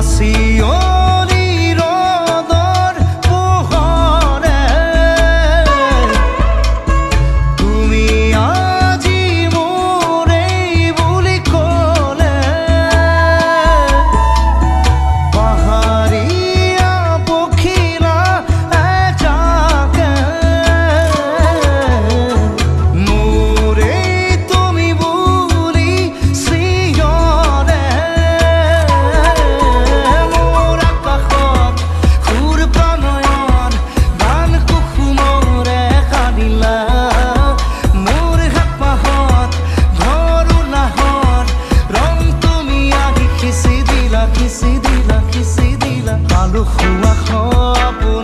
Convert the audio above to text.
চিঞৰি ৰ'দৰ পোহৰে তুমি আজি মোৰ এই বুলি ক'লে পাহাৰীয়া পখিলা এজাকে মোৰ এই তুমি বুলি চিঞৰে মোৰ আকাশত সুৰ প্ৰণয়ন গান কুসুমৰে সানিলা মোৰ হেঁপাহত ঘৰ উলাহত ৰং তুমি আহি সিঁচি দিলা পালো খোৱা সপোন